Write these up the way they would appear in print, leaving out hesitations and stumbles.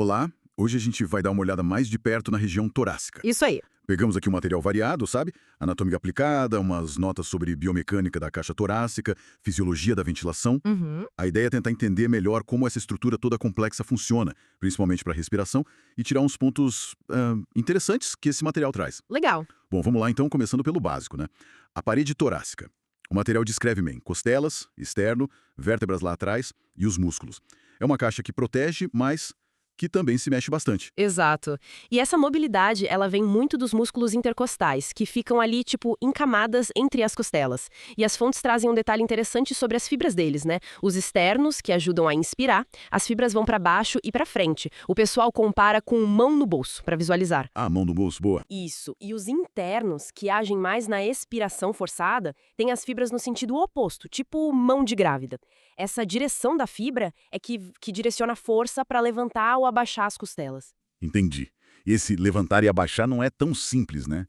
Olá, hoje a gente vai dar uma olhada mais de perto na região torácica. Isso aí. Pegamos aqui um material variado, sabe? Anatomia aplicada, umas notas sobre biomecânica da caixa torácica, fisiologia da ventilação. Uhum. A ideia é tentar entender melhor como essa estrutura toda complexa funciona, principalmente para a respiração, e tirar uns pontos interessantes que esse material traz. Legal. Bom, vamos lá então, começando pelo básico, né? A parede torácica. O material descreve bem costelas, externo, vértebras lá atrás e os músculos. É uma caixa que protege, mas que também se mexe bastante. Exato. E essa mobilidade, ela vem muito dos músculos intercostais, que ficam ali, tipo, em camadas entre as costelas. E as fontes trazem um detalhe interessante sobre as fibras deles, né? Os externos, que ajudam a inspirar, as fibras vão para baixo e para frente. O pessoal compara com mão no bolso, para visualizar. Ah, mão no bolso, boa. Isso. E os internos, que agem mais na expiração forçada, têm as fibras no sentido oposto, tipo mão de grávida. Essa direção da fibra é que direciona a força para levantar ou abaixar as costelas. Entendi. Esse levantar e abaixar não é tão simples, né?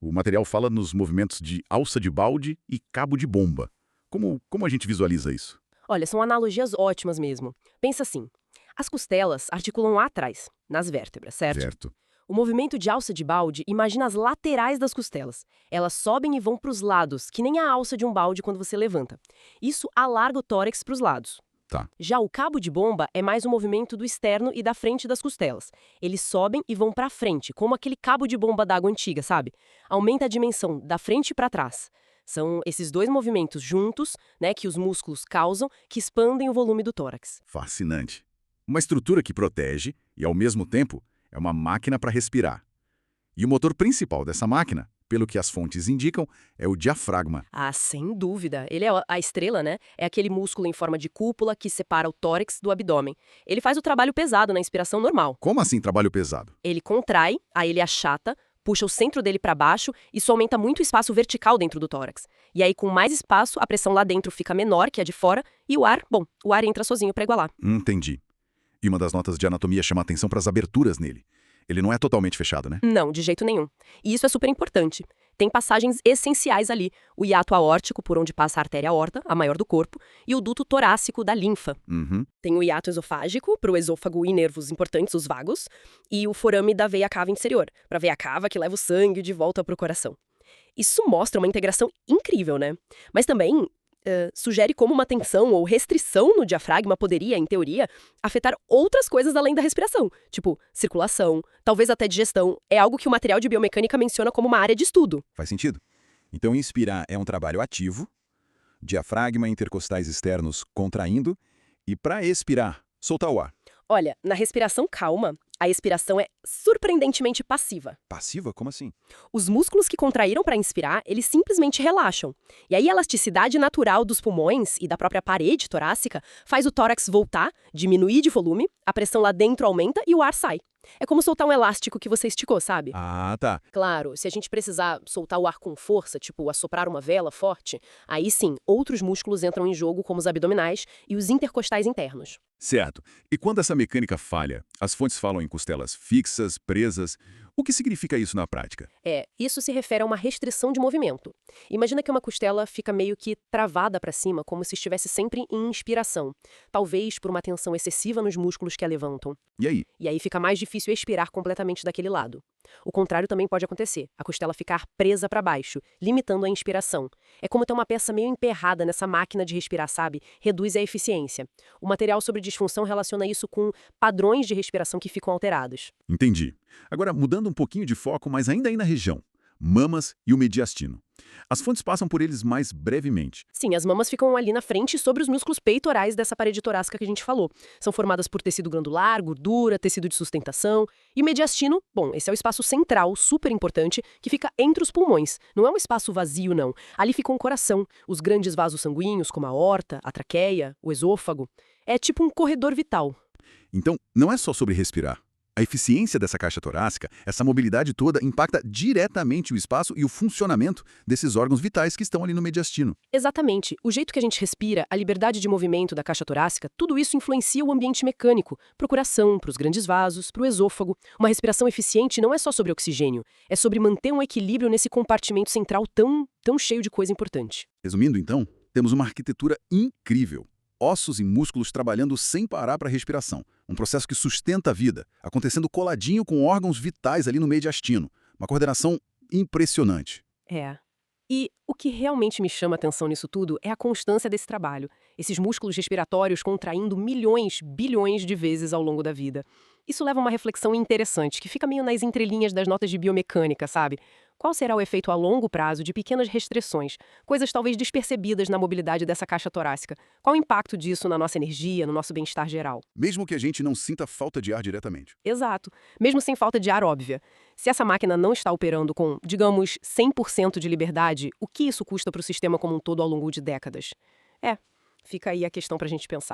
O material fala nos movimentos de alça de balde e cabo de bomba. Como a gente visualiza isso? Olha, são analogias ótimas mesmo. Pensa assim, as costelas articulam lá atrás, nas vértebras, certo? Certo. O movimento de alça de balde, imagina as laterais das costelas. Elas sobem e vão para os lados, que nem a alça de um balde quando você levanta. Isso alarga o tórax para os lados. Tá. Já o cabo de bomba é mais um movimento do externo e da frente das costelas. Eles sobem e vão para frente, como aquele cabo de bomba d'água antiga, sabe? Aumenta a dimensão da frente para trás. São esses dois movimentos juntos, né, que os músculos causam, que expandem o volume do tórax. Fascinante. Uma estrutura que protege e, ao mesmo tempo, é uma máquina para respirar. E o motor principal dessa máquina, pelo que as fontes indicam, é o diafragma. Ah, sem dúvida. Ele é a estrela, né? É aquele músculo em forma de cúpula que separa o tórax do abdômen. Ele faz o trabalho pesado na inspiração normal. Como assim trabalho pesado? Ele contrai, aí ele achata, puxa o centro dele para baixo, isso aumenta muito o espaço vertical dentro do tórax. E aí, com mais espaço, a pressão lá dentro fica menor que a de fora e o ar entra sozinho para igualar. Entendi. E uma das notas de anatomia chama atenção para as aberturas nele. Ele não é totalmente fechado, né? Não, de jeito nenhum. E isso é super importante. Tem passagens essenciais ali. O hiato aórtico, por onde passa a artéria aorta, a maior do corpo, e o duto torácico da linfa. Uhum. Tem o hiato esofágico, para o esôfago e nervos importantes, os vagos, e o forame da veia cava inferior, para a veia cava que leva o sangue de volta para o coração. Isso mostra uma integração incrível, né? Mas também sugere como uma tensão ou restrição no diafragma poderia, em teoria, afetar outras coisas além da respiração, tipo circulação, talvez até digestão. É algo que o material de biomecânica menciona como uma área de estudo. Faz sentido? Então, inspirar é um trabalho ativo, diafragma e intercostais externos contraindo, e para expirar, soltar o ar. Olha, na respiração calma, a expiração é surpreendentemente passiva. Passiva? Como assim? Os músculos que contraíram para inspirar, eles simplesmente relaxam. E aí a elasticidade natural dos pulmões e da própria parede torácica faz o tórax voltar, diminuir de volume, a pressão lá dentro aumenta e o ar sai. É como soltar um elástico que você esticou, sabe? Ah, tá. Claro, se a gente precisar soltar o ar com força, tipo assoprar uma vela forte, aí sim, outros músculos entram em jogo, como os abdominais e os intercostais internos. Certo. E quando essa mecânica falha, as fontes falam em costelas fixas, presas. O que significa isso na prática? Isso se refere a uma restrição de movimento. Imagina que uma costela fica meio que travada para cima, como se estivesse sempre em inspiração, talvez por uma tensão excessiva nos músculos que a levantam. E aí? E aí fica mais difícil expirar completamente daquele lado. O contrário também pode acontecer, a costela ficar presa para baixo, limitando a inspiração. É como ter uma peça meio emperrada nessa máquina de respirar, sabe? Reduz a eficiência. O material sobre disfunção relaciona isso com padrões de respiração que ficam alterados. Entendi. Agora, mudando um pouquinho de foco, mas ainda aí na região. Mamas e o mediastino. As fontes passam por eles mais brevemente. Sim, as mamas ficam ali na frente sobre os músculos peitorais dessa parede torácica que a gente falou. São formadas por tecido glandular, gordura, tecido de sustentação. E o mediastino, bom, esse é o espaço central, super importante, que fica entre os pulmões. Não é um espaço vazio, não. Ali fica um coração, os grandes vasos sanguíneos, como a aorta, a traqueia, o esôfago. É tipo um corredor vital. Então, não é só sobre respirar. A eficiência dessa caixa torácica, essa mobilidade toda, impacta diretamente o espaço e o funcionamento desses órgãos vitais que estão ali no mediastino. Exatamente. O jeito que a gente respira, a liberdade de movimento da caixa torácica, tudo isso influencia o ambiente mecânico, para o coração, para os grandes vasos, para o esôfago. Uma respiração eficiente não é só sobre oxigênio, é sobre manter um equilíbrio nesse compartimento central tão cheio de coisa importante. Resumindo, então, temos uma arquitetura incrível. ossos e músculos trabalhando sem parar para a respiração. Um processo que sustenta a vida, acontecendo coladinho com órgãos vitais ali no mediastino. Uma coordenação impressionante. É. E o que realmente me chama a atenção nisso tudo é a constância desse trabalho. Esses músculos respiratórios contraindo milhões, bilhões de vezes ao longo da vida. Isso leva a uma reflexão interessante, que fica meio nas entrelinhas das notas de biomecânica, sabe? Qual será o efeito a longo prazo de pequenas restrições, coisas talvez despercebidas na mobilidade dessa caixa torácica? Qual o impacto disso na nossa energia, no nosso bem-estar geral? Mesmo que a gente não sinta falta de ar diretamente. Exato. Mesmo sem falta de ar óbvia. Se essa máquina não está operando com, digamos, 100% de liberdade, o que isso custa para o sistema como um todo ao longo de décadas? Fica aí a questão para a gente pensar.